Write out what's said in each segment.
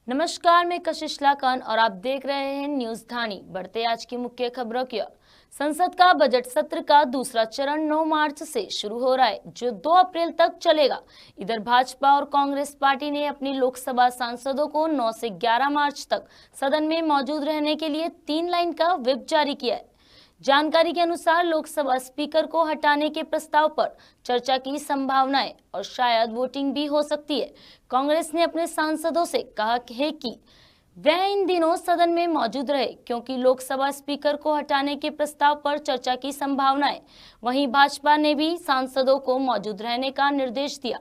नमस्कार, मैं कशिश लाखन और आप देख रहे हैं न्यूज धानी। बढ़ते आज की मुख्य खबरों की ओर। संसद का बजट सत्र का दूसरा चरण 9 मार्च से शुरू हो रहा है, जो 2 अप्रैल तक चलेगा। इधर भाजपा और कांग्रेस पार्टी ने अपनी लोकसभा सांसदों को 9 से 11 मार्च तक सदन में मौजूद रहने के लिए 3 लाइन का व्हिप जारी किया है। जानकारी के अनुसार लोकसभा स्पीकर को हटाने के प्रस्ताव पर चर्चा की संभावना है और शायद वोटिंग भी हो सकती है। कांग्रेस ने अपने सांसदों से कहा है कि वह इन दिनों सदन में मौजूद रहे, क्योंकि लोकसभा स्पीकर को हटाने के प्रस्ताव पर चर्चा की संभावना है। वहीं भाजपा ने भी सांसदों को मौजूद रहने का निर्देश दिया।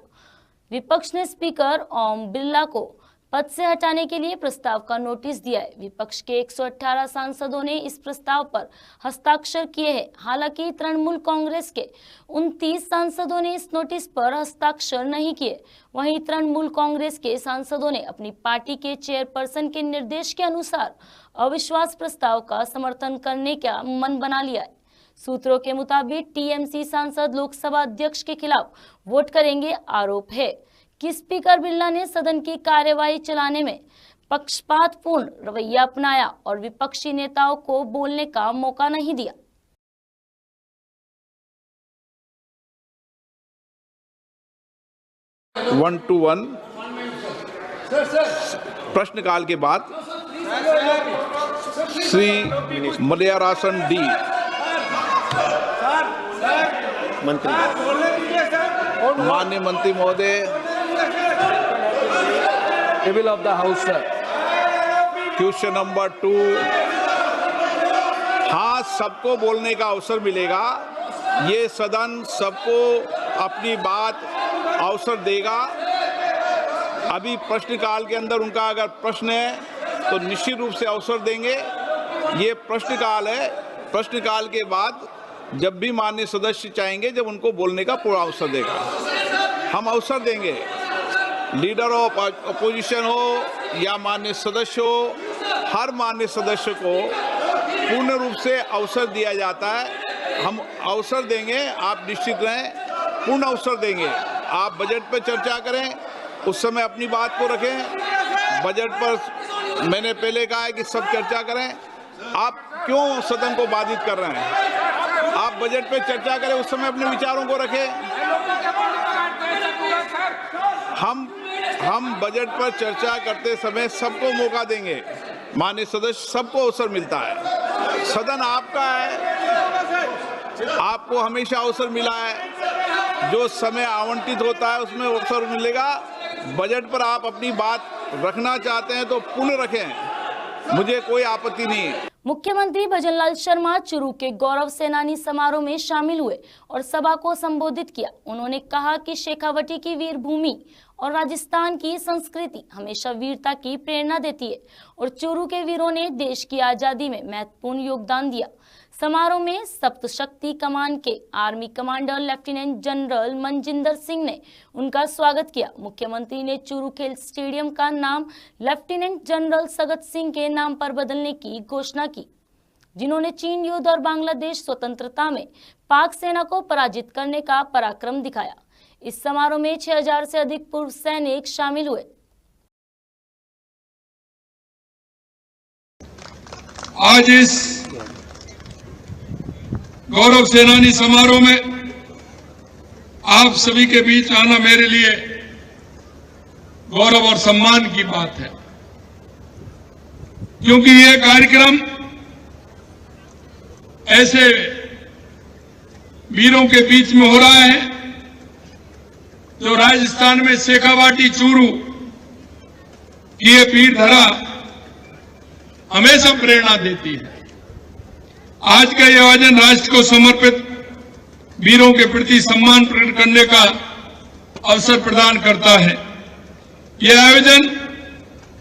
विपक्ष ने स्पीकर ओम बिरला को पद से हटाने के लिए प्रस्ताव का नोटिस दिया है। विपक्ष के 118 सांसदों ने इस प्रस्ताव पर हस्ताक्षर किए हैं। हालांकि तृणमूल कांग्रेस के 29 सांसदों ने इस नोटिस पर हस्ताक्षर नहीं किए। वहीं तृणमूल कांग्रेस के सांसदों ने अपनी पार्टी के चेयरपर्सन के निर्देश के अनुसार अविश्वास प्रस्ताव का समर्थन करने का मन बना लिया है। सूत्रों के मुताबिक टीएमसी सांसद लोकसभा अध्यक्ष के खिलाफ वोट करेंगे। आरोप है कि स्पीकर बिरला ने सदन की कार्यवाही चलाने में पक्षपातपूर्ण रवैया अपनाया और विपक्षी नेताओं को बोलने का मौका नहीं दिया। वन टू वन प्रश्नकाल के बाद श्री मलयारासन डी मंत्री, माननीय मंत्री महोदय, table of the house sir. Question number 2। हाँ, सबको बोलने का अवसर मिलेगा। ये सदन सबको अपनी बात अवसर देगा। अभी प्रश्नकाल के अंदर उनका अगर प्रश्न है तो निश्चित रूप से अवसर देंगे। ये प्रश्नकाल है। प्रश्नकाल के बाद जब भी माननीय सदस्य चाहेंगे, जब उनको बोलने का पूरा अवसर देगा, हम अवसर देंगे। लीडर ऑफ अपोजिशन हो या माननीय सदस्य हो, हर माननीय सदस्य को पूर्ण रूप से अवसर दिया जाता है। हम अवसर देंगे, आप निश्चित रहें, पूर्ण अवसर देंगे। आप बजट पर चर्चा करें, उस समय अपनी बात को रखें। बजट पर मैंने पहले कहा है कि सब चर्चा करें। आप क्यों सदन को बाधित कर रहे हैं? आप बजट पर चर्चा करें, उस समय अपने विचारों को रखें। हम बजट पर चर्चा करते समय सबको मौका देंगे। माननीय सदस्य, सबको अवसर मिलता है। सदन आपका है, आपको हमेशा अवसर मिला है। जो समय आवंटित होता है उसमें अवसर मिलेगा। बजट पर आप अपनी बात रखना चाहते हैं तो पूर्ण रखें, मुझे कोई आपत्ति नहीं है। मुख्यमंत्री भजनलाल शर्मा चुरू के गौरव सेनानी समारोह में शामिल हुए और सभा को संबोधित किया। उन्होंने कहा कि शेखावटी की वीर भूमि और राजस्थान की संस्कृति हमेशा वीरता की प्रेरणा देती है और चुरू के वीरों ने देश की आजादी में महत्वपूर्ण योगदान दिया। समारोह में सप्तशक्ति कमान के army commander lieutenant general Manjinder Singh ने उनका स्वागत किया। मुख्यमंत्री ने चुरू खेल स्टेडियम का नाम लेफ्टिनेंट जनरल सगत सिंह के नाम पर बदलने की घोषणा की, जिन्होंने चीन युद्ध और बांग्लादेश स्वतंत्रता में पाक सेना को पराजित करने का पराक्रम दिखाया। इस समारोह में 6000 से अधिक पूर्व सैनिक शामिल हुए। आज इस गौरव सेनानी समारोह में आप सभी के बीच आना मेरे लिए गौरव और सम्मान की बात है, क्योंकि यह कार्यक्रम ऐसे वीरों के बीच में हो रहा है जो राजस्थान में शेखावाटी चूरू की ये पीठ धरा हमेशा प्रेरणा देती है। आज का यह आयोजन राष्ट्र को समर्पित वीरों के प्रति सम्मान प्रकट करने का अवसर प्रदान करता है। यह आयोजन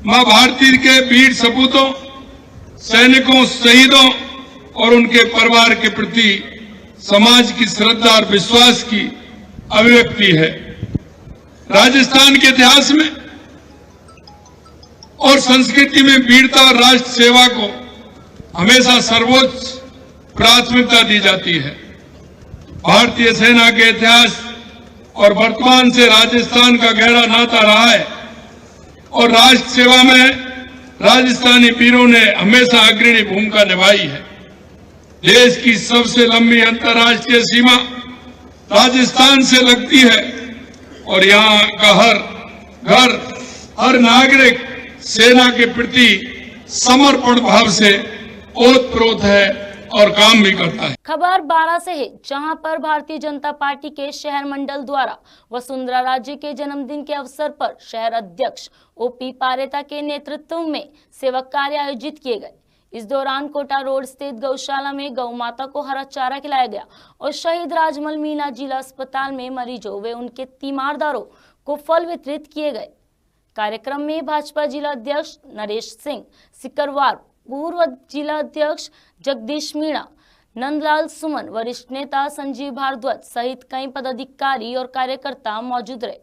मां भारती के वीर सपूतों, सैनिकों, शहीदों और उनके परिवार के प्रति समाज की श्रद्धा और विश्वास की अभिव्यक्ति है। राजस्थान के इतिहास में और संस्कृति में वीरता और राष्ट्र सेवा को हमेशा सर्वोच्च प्राथमिकता दी जाती है। भारतीय सेना के इतिहास और वर्तमान से राजस्थान का गहरा नाता रहा है और राष्ट्र सेवा में राजस्थानी वीरों ने हमेशा अग्रणी भूमिका निभाई है। देश की सबसे लंबी अंतर्राष्ट्रीय सीमा राजस्थान से लगती है और यहाँ का हर घर, हर नागरिक सेना के प्रति समर्पण भाव से ओतप्रोत है और काम भी करता है। खबर 12 से है, जहां पर भारतीय जनता पार्टी के शहर मंडल द्वारा वसुंधरा राजे के जन्मदिन के अवसर पर शहर अध्यक्ष ओपी पारेता के नेतृत्व में सेवक कार्य आयोजित किए गए। इस दौरान कोटा रोड स्थित गौशाला में गौ माता को हरा चारा खिलाया गया और शहीद राजमल मीणा जिला अस्पताल में मरीजों व उनके तीमारदारों को फल वितरित किए गए। कार्यक्रम में भाजपा जिला अध्यक्ष नरेश सिंह सिकरवार, पूर्व जिला अध्यक्ष जगदीश मीणा, नंदलाल सुमन, वरिष्ठ नेता संजीव भारद्वाज सहित कई पदाधिकारी और कार्यकर्ता मौजूद रहे।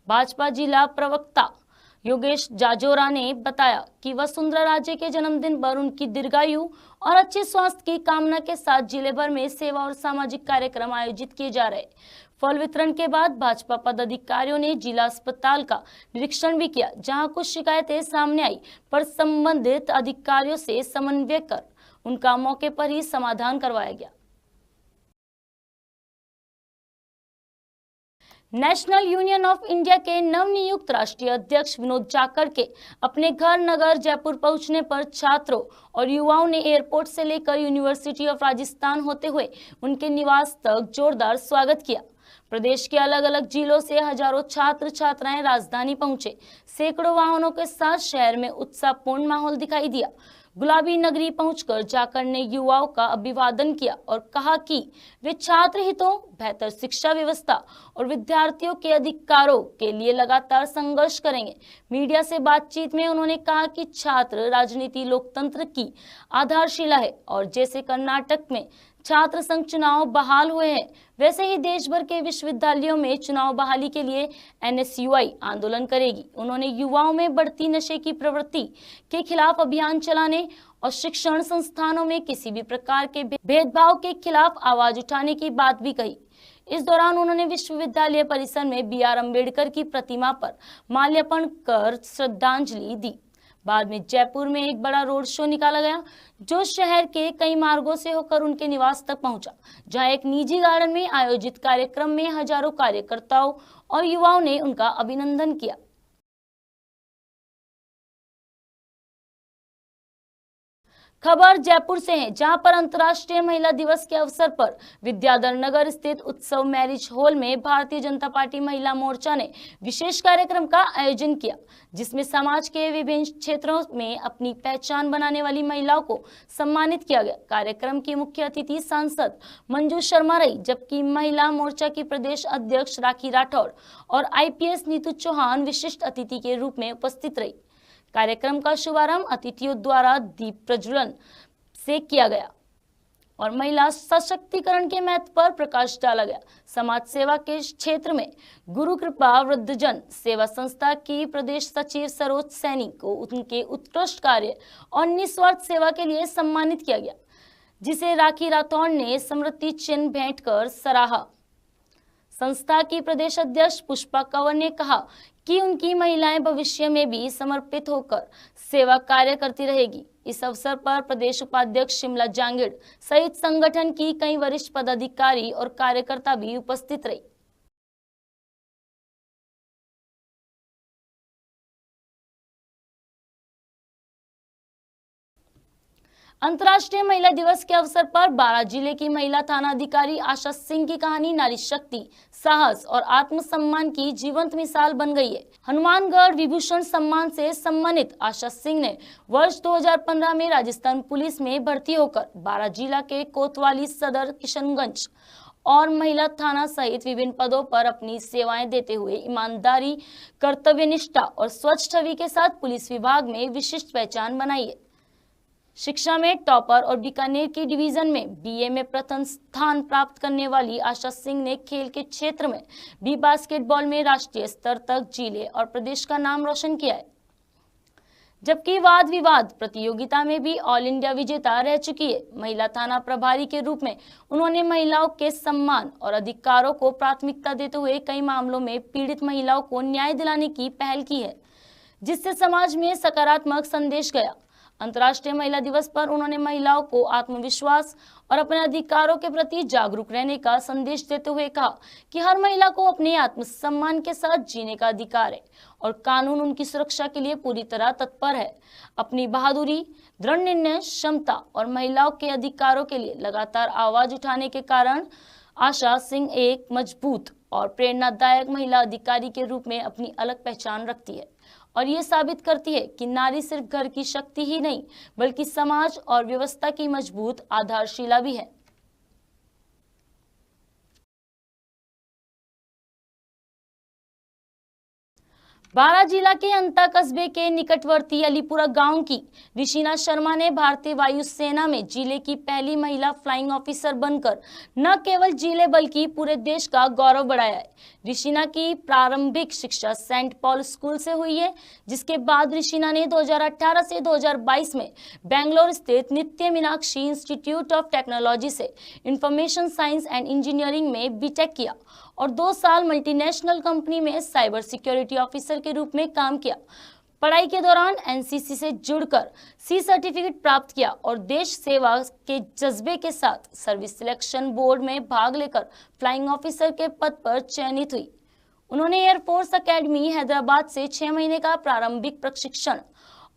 भाजपा जिला प्रवक्ता योगेश जाजोरा ने बताया कि वसुंधरा राजे के जन्मदिन पर उनकी दीर्घायु और अच्छे स्वास्थ्य की कामना के साथ जिले भर में सेवा और सामाजिक कार्यक्रम आयोजित किए जा रहे। फल वितरण के बाद भाजपा पदाधिकारियों ने जिला अस्पताल का निरीक्षण भी किया, जहां कुछ शिकायतें सामने आई पर संबंधित अधिकारियों से समन्वय कर उनका मौके पर ही समाधान करवाया गया। नेशनल यूनियन ऑफ इंडिया के नवनियुक्त राष्ट्रीय अध्यक्ष विनोद जाखड़ के अपने घर नगर जयपुर पहुंचने पर छात्रों और युवाओं ने एयरपोर्ट से लेकर यूनिवर्सिटी ऑफ राजस्थान होते हुए उनके निवास तक जोरदार स्वागत किया। प्रदेश के अलग अलग जिलों से हजारों छात्र छात्राएं राजधानी पहुंचे। सैकड़ों वाहनों के साथ शहर में उत्साहपूर्ण माहौल दिखाई दिया। गुलाबी नगरी पहुंचकर जाखड़ ने युवाओं का अभिवादन किया और कहा कि वे छात्र हितों, बेहतर शिक्षा व्यवस्था और विद्यार्थियों के अधिकारों के लिए लगातार संघर्ष करेंगे। मीडिया से बातचीत में उन्होंने कहा कि छात्र राजनीति लोकतंत्र की आधारशिला है और जैसे कर्नाटक में छात्र संघ चुनाव बहाल हुए हैं, वैसे ही देश भर के विश्वविद्यालयों में चुनाव बहाली के लिए एनएसयूआई आंदोलन करेगी। उन्होंने युवाओं में बढ़ती नशे की प्रवृत्ति के खिलाफ अभियान चलाने और शिक्षण संस्थानों में किसी भी प्रकार के भेदभाव के खिलाफ आवाज उठाने की बात भी कही। इस दौरान उन्होंने विश्वविद्यालय परिसर में बी.आर. अम्बेडकर की प्रतिमा पर माल्यार्पण कर श्रद्धांजलि दी। बाद में जयपुर में एक बड़ा रोड शो निकाला गया, जो शहर के कई मार्गों से होकर उनके निवास तक पहुंचा, जहां एक निजी गार्डन में आयोजित कार्यक्रम में हजारों कार्यकर्ताओं और युवाओं ने उनका अभिनंदन किया। खबर जयपुर से है, जहां पर अंतर्राष्ट्रीय महिला दिवस के अवसर पर विद्याधर नगर स्थित उत्सव मैरिज हॉल में भारतीय जनता पार्टी महिला मोर्चा ने विशेष कार्यक्रम का आयोजन किया, जिसमें समाज के विभिन्न क्षेत्रों में अपनी पहचान बनाने वाली महिलाओं को सम्मानित किया गया। कार्यक्रम की मुख्य अतिथि सांसद मंजू शर्मा रही, जबकि महिला मोर्चा की प्रदेश अध्यक्ष राखी राठौड़ और IPS नीतू चौहान विशिष्ट अतिथि के रूप में उपस्थित रही। कार्यक्रम का शुभारंभ अतिथियों द्वारा दीप प्रज्वलन से किया गया और महिला सशक्तिकरण के महत्व पर प्रकाश डाला गया। समाज सेवा के क्षेत्र में गुरु कृपा वृद्धजन सेवा संस्था की प्रदेश सचिव सरोज सैनी को उनके उत्कृष्ट कार्य और निस्वार्थ सेवा के लिए सम्मानित किया गया, जिसे राखी राठौड़ ने स्मृति चिन्ह भेंट कर सराहा। संस्था की प्रदेश अध्यक्ष पुष्पा कंवर ने कहा कि उनकी महिलाएं भविष्य में भी समर्पित होकर सेवा कार्य करती रहेगी। इस अवसर पर प्रदेश उपाध्यक्ष शिमला जांगिड़ सहित संगठन की कई वरिष्ठ पदाधिकारी और कार्यकर्ता भी उपस्थित रहे। अंतर्राष्ट्रीय महिला दिवस के अवसर पर 12 जिले की महिला थाना अधिकारी आशा सिंह की कहानी नारी शक्ति, साहस और आत्मसम्मान की जीवंत मिसाल बन गई है। हनुमानगढ़ विभूषण सम्मान से सम्मानित आशा सिंह ने वर्ष 2015 में राजस्थान पुलिस में भर्ती होकर 12 जिला के कोतवाली, सदर, किशनगंज और महिला थाना सहित विभिन्न पदों पर अपनी सेवाएं देते हुए ईमानदारी, कर्तव्यनिष्ठा और स्वच्छ छवि के साथ पुलिस विभाग में विशिष्ट पहचान बनाई है। शिक्षा में टॉपर और बीकानेर की डिवीजन में BA में प्रथम स्थान प्राप्त करने वाली आशा सिंह ने खेल के क्षेत्र में भी बास्केटबॉल में राष्ट्रीय स्तर तक जिले और प्रदेश का नाम रोशन किया है, जबकि वाद विवाद प्रतियोगिता में भी ऑल इंडिया विजेता रह चुकी है। महिला थाना प्रभारी के रूप में उन्होंने महिलाओं के सम्मान और अधिकारों को प्राथमिकता देते हुए कई मामलों में पीड़ित महिलाओं को न्याय दिलाने की पहल की है, जिससे समाज में सकारात्मक संदेश गया। अंतर्राष्ट्रीय महिला दिवस पर उन्होंने महिलाओं को आत्मविश्वास और अपने अधिकारों के प्रति जागरूक रहने का संदेश देते हुए कहा कि हर महिला को अपने आत्मसम्मान के साथ जीने का अधिकार है और कानून उनकी सुरक्षा के लिए पूरी तरह तत्पर है। अपनी बहादुरी, दृढ़ निर्णय क्षमता और महिलाओं के अधिकारों के लिए लगातार आवाज उठाने के कारण आशा सिंह एक मजबूत और प्रेरणादायक महिला अधिकारी के रूप में अपनी अलग पहचान रखती है और ये साबित करती है कि नारी सिर्फ घर की शक्ति ही नहीं बल्कि समाज और व्यवस्था की मजबूत आधारशिला भी है। बारां जिला के अंता कस्बे के निकटवर्ती अलीपुरा गांव की ऋषिना शर्मा ने भारतीय वायुसेना में जिले की पहली महिला फ्लाइंग ऑफिसर बनकर न केवल जिले बल्कि पूरे देश का गौरव बढ़ाया है। ऋषिना की प्रारंभिक शिक्षा सेंट पॉल स्कूल से हुई है, जिसके बाद ऋषिना ने 2018 से 2022 में बेंगलोर स्थित नित्य मीनाक्षी इंस्टीट्यूट ऑफ टेक्नोलॉजी से इंफॉर्मेशन साइंस एंड इंजीनियरिंग में बीटेक किया और 2 साल मल्टीनेशनल कंपनी में साइबर सिक्योरिटी ऑफिसर के रूप में काम किया। पढ़ाई के दौरान एनसीसी से जुड़कर सी सर्टिफिकेट प्राप्त किया और देश सेवा के जज्बे के साथ सर्विस सिलेक्शन बोर्ड में भाग लेकर फ्लाइंग ऑफिसर के पद पर चयनित हुई। उन्होंने एयरफोर्स अकेडमी हैदराबाद से 6 महीने का प्रारंभिक प्रशिक्षण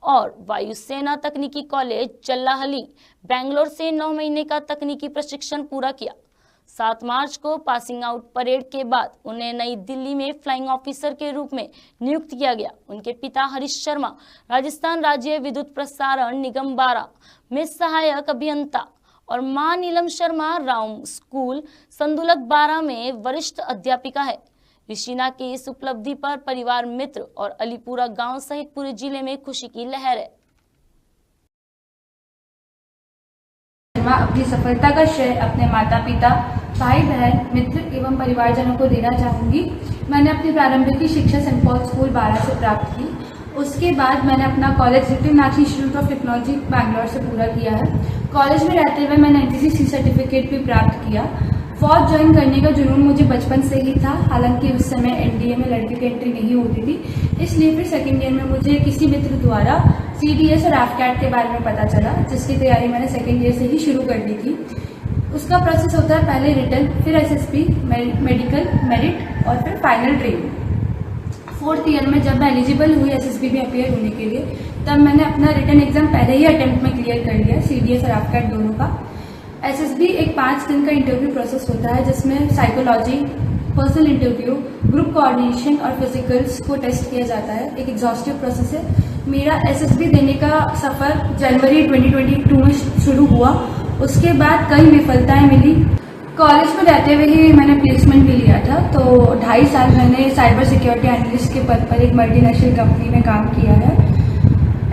और वायुसेना तकनीकी कॉलेज चल्लाहली बेंगलोर से 9 महीने का तकनीकी प्रशिक्षण पूरा किया। 7 मार्च को पासिंग आउट परेड के बाद उन्हें नई दिल्ली में फ्लाइंग ऑफिसर के रूप में नियुक्त किया गया। उनके पिता हरीश शर्मा राजस्थान राज्य विद्युत प्रसारण निगम बारां में सहायक अभियंता और मां नीलम शर्मा राउम स्कूल संदुलक बारां में वरिष्ठ अध्यापिका है। ऋषिना की इस उपलब्धि पर परिवार, मित्र और अलीपुरा गांव सहित पूरे जिले में खुशी की लहर है। मैं अपनी सफलता का श्रेय अपने माता पिता, भाई बहन, मित्र एवं परिवारजनों को देना चाहूँगी। मैंने अपनी प्रारंभिक शिक्षा सेंट पॉल स्कूल बारां से प्राप्त की। उसके बाद मैंने अपना कॉलेज नित्य Meenakshi institute of technology Bangalore से पूरा किया है। कॉलेज में रहते हुए मैंने एनसीसी सर्टिफिकेट भी प्राप्त किया। फौज ज्वाइन करने का जुनून मुझे बचपन से ही था, हालांकि उस समय एनडीए में लड़कियों की एंट्री नहीं होती थी, इसलिए फिर सेकेंड ईयर में मुझे किसी मित्र द्वारा सीडीएस और एफकैट के बारे में पता चला, जिसकी तैयारी मैंने सेकेंड ईयर से ही शुरू कर दी थी। उसका प्रोसेस होता है पहले रिटन, फिर एसएसपी, मेडिकल, मेरिट और फिर फाइनल ट्रेनिंग। 4th ईयर में जब मैं एलिजिबल हुई एसएसबी में अपियर होने के लिए, तब मैंने अपना रिटन एग्जाम पहले ही अटेम्प्ट में क्लियर कर लिया, सीडीएस और एफकैट दोनों का। एसएसबी एक 5 दिन का इंटरव्यू प्रोसेस होता है, जिसमें psychology, personal interview, group coordination और फिजिकल्स को टेस्ट किया जाता है। एक एग्जॉस्टिव प्रोसेस है। मेरा एसएसबी देने का सफर जनवरी 2022 में शुरू हुआ। उसके बाद कई विफलताएं मिली। कॉलेज में रहते हुए ही मैंने प्लेसमेंट भी लिया था, तो 2.5 साल मैंने साइबर सिक्योरिटी एनालिस्ट के पद पर एक मल्टीनेशनल कंपनी में काम किया है।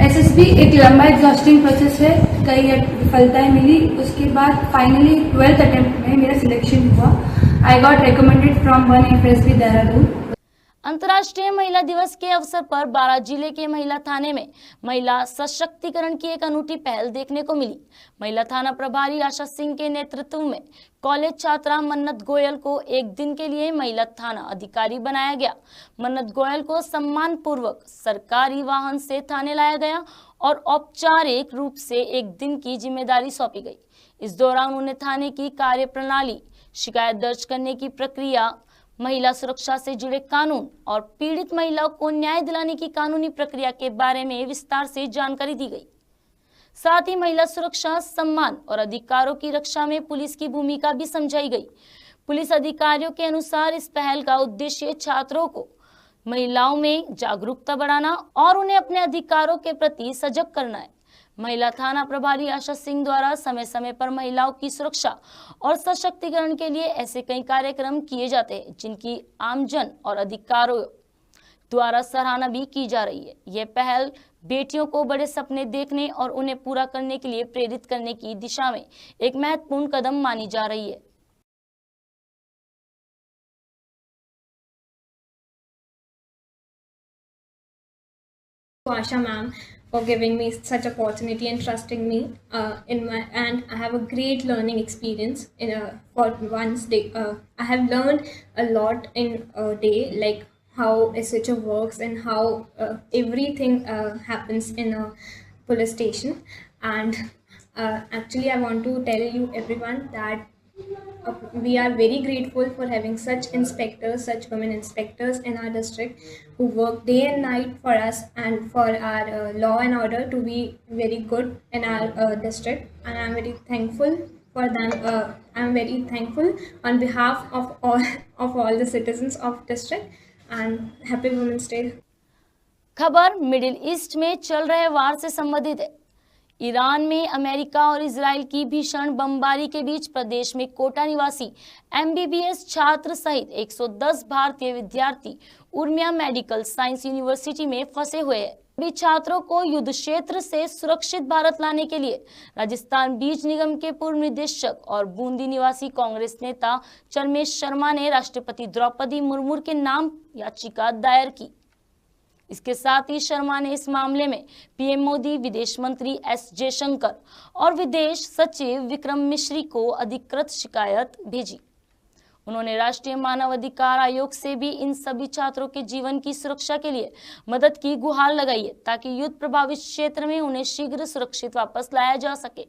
एसएसबी एक लंबा एग्जॉस्टिंग प्रोसेस है, कई विफलताएं मिली। उसके बाद फाइनली 12th अटेम्प्ट में मेरा सिलेक्शन हुआ। I got recommended from 1 FSB Dehradun. अंतर्राष्ट्रीय महिला दिवस के अवसर पर बारां जिले के महिला थाने में महिला सशक्तिकरण की एक अनूठी पहल देखने को मिली। महिला थाना प्रभारी आशा सिंह के नेतृत्व में कॉलेज छात्रा मन्नत गोयल को एक दिन के लिए महिला थाना अधिकारी बनाया गया। मन्नत गोयल को सम्मान पूर्वक सरकारी वाहन से थाने लाया गया और औपचारिक रूप से एक दिन की जिम्मेदारी सौंपी गई। इस दौरान उन्हें थाने की कार्यप्रणाली, शिकायत दर्ज करने की प्रक्रिया, महिला सुरक्षा से जुड़े कानून और पीड़ित महिलाओं को न्याय दिलाने की कानूनी प्रक्रिया के बारे में विस्तार से जानकारी दी गई। साथ ही महिला सुरक्षा, सम्मान और अधिकारों की रक्षा में पुलिस की भूमिका भी समझाई गई। पुलिस अधिकारियों के अनुसार इस पहल का उद्देश्य छात्रों को महिलाओं में जागरूकता बढ़ाना और उन्हें अपने अधिकारों के प्रति सजग करना है। महिला थाना प्रभारी आशा सिंह द्वारा समय समय पर महिलाओं की सुरक्षा और सशक्तिकरण के लिए ऐसे कई कार्यक्रम किए जाते हैं, जिनकी आमजन और अधिकारियों द्वारा सराहना भी की जा रही है। यह पहल बेटियों को बड़े सपने देखने और उन्हें पूरा करने के लिए प्रेरित करने की दिशा में एक महत्वपूर्ण कदम मानी जा रही है। Asha ma'am for giving me such opportunity and trusting me and I have a great learning experience for once day. I have learned a lot in a day, like how SHO works and how everything happens in a police station. And actually, I want to tell you everyone that we are very grateful for having such inspectors, such women inspectors in our district who work day and night for us and for our law and order to be very good in our district. And I'm very thankful for them. I'm very thankful on behalf of all the citizens of district, and happy Women's Day. खबर middle east में चल रहे वार से संबंधित है। Iran में America और Israel की भीषण बमबारी के बीच प्रदेश में कोटा निवासी MBBS छात्र सहित 110 भारतीय विद्यार्थी उर्मिया मेडिकल साइंस यूनिवर्सिटी में फंसे हुए हैं। सभी छात्रों को युद्ध क्षेत्र से सुरक्षित भारत लाने के लिए राजस्थान बीज निगम के पूर्व निदेशक और बूंदी निवासी कांग्रेस नेता चरमेश शर्मा ने राष्ट्रपति द्रौपदी मुर्मू के नाम याचिका दायर की। इसके साथ ही शर्मा ने इस मामले में PM मोदी, विदेश मंत्री S जयशंकर और विदेश सचिव विक्रम मिश्री को अधिकृत शिकायत भेजी। उन्होंने राष्ट्रीय मानवाधिकार आयोग से भी इन सभी छात्रों के जीवन की सुरक्षा के लिए मदद की गुहार लगाई है, ताकि युद्ध प्रभावित क्षेत्र में उन्हें शीघ्र सुरक्षित वापस लाया जा सके।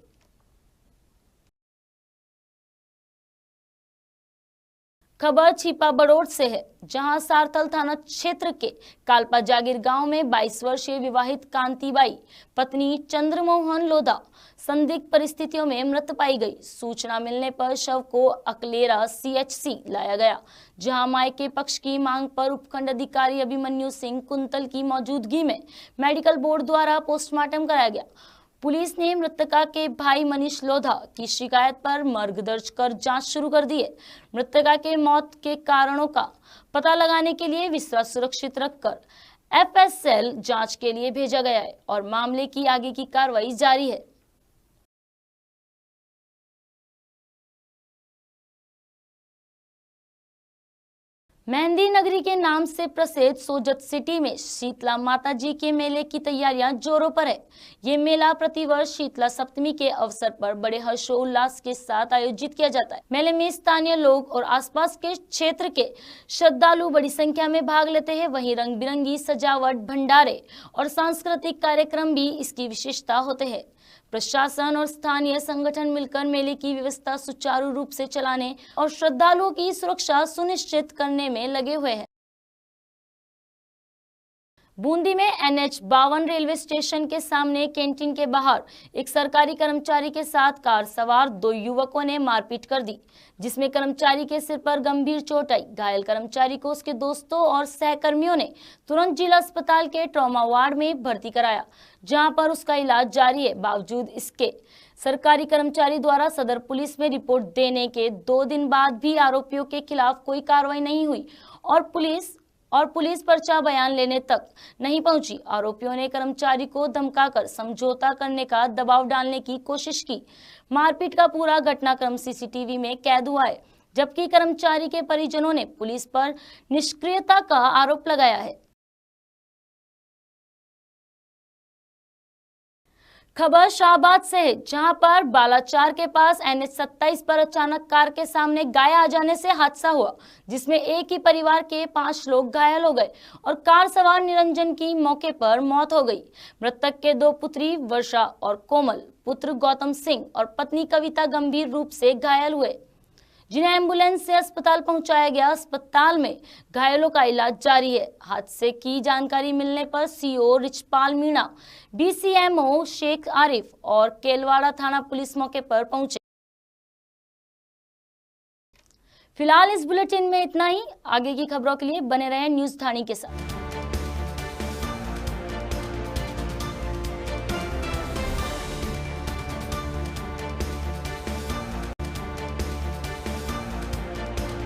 खबर छिपा बड़ौद से है, जहां सारथल थाना क्षेत्र के कालपा जागीर गांव में 22 वर्षीय विवाहित कांतिबाई पत्नी चंद्रमोहन लोधा संदिग्ध परिस्थितियों में मृत पाई गई। सूचना मिलने पर शव को अकलेरा CHC लाया गया, जहां मायके पक्ष की मांग पर उपखंड अधिकारी अभिमन्यु सिंह कुंतल की मौजूदगी में मेडिकल बोर्ड द्वारा पोस्टमार्टम कराया गया। पुलिस ने मृतका के भाई मनीष लोधा की शिकायत पर मर्ग दर्ज कर जांच शुरू कर दी है। मृतका के मौत के कारणों का पता लगाने के लिए विश्वास सुरक्षित रखकर FSL जांच के लिए भेजा गया है और मामले की आगे की कार्रवाई जारी है। मेहंदी नगरी के नाम से प्रसिद्ध सोजत सिटी में शीतला माता जी के मेले की तैयारियां जोरों पर है। ये मेला प्रतिवर्ष शीतला सप्तमी के अवसर पर बड़े हर्षोल्लास के साथ आयोजित किया जाता है। मेले में स्थानीय लोग और आसपास के क्षेत्र के श्रद्धालु बड़ी संख्या में भाग लेते हैं। वहीं रंग बिरंगी सजावट, भंडारे और सांस्कृतिक कार्यक्रम भी इसकी विशेषता होते हैं। प्रशासन और स्थानीय संगठन मिलकर मेले की व्यवस्था सुचारू रूप से चलाने और श्रद्धालुओं की सुरक्षा सुनिश्चित करने में लगे हुए हैं। बूंदी में NH-52 रेलवे स्टेशन के सामने कैंटीन के बाहर एक सरकारी कर्मचारी के साथ कार सवार 2 युवकों ने मारपीट कर दी, जिसमें कर्मचारी के सिर पर गंभीर चोट आई। घायल कर्मचारी को उसके दोस्तों और सहकर्मियों ने तुरंत जिला अस्पताल के ट्रॉमा वार्ड में भर्ती कराया, जहां पर उसका इलाज जारी है। बावजूद इसके सरकारी कर्मचारी द्वारा सदर पुलिस में रिपोर्ट देने के 2 दिन बाद भी आरोपियों के खिलाफ कोई कार्रवाई नहीं हुई और पुलिस पर्चा बयान लेने तक नहीं पहुंची। आरोपियों ने कर्मचारी को धमकाकर समझौता करने का दबाव डालने की कोशिश की। मारपीट का पूरा घटनाक्रम CCTV में कैद हुआ है, जबकि कर्मचारी के परिजनों ने पुलिस पर निष्क्रियता का आरोप लगाया है। खबर शाहबाद से है, जहां पर बालाचार के पास NH-27 पर अचानक कार के सामने गाय आ जाने से हादसा हुआ, जिसमें एक ही परिवार के 5 लोग घायल हो गए और कार सवार निरंजन की मौके पर मौत हो गई। मृतक के 2 पुत्री वर्षा और कोमल, पुत्र गौतम सिंह और पत्नी कविता गंभीर रूप से घायल हुए, जिन्हें एम्बुलेंस से अस्पताल पहुंचाया गया। अस्पताल में घायलों का इलाज जारी है। हादसे की जानकारी मिलने पर CO रिचपाल मीणा, BCMO शेख आरिफ और केलवाड़ा थाना पुलिस मौके पर पहुंचे। फिलहाल इस बुलेटिन में इतना ही। आगे की खबरों के लिए बने रहें न्यूज़ धानी के साथ।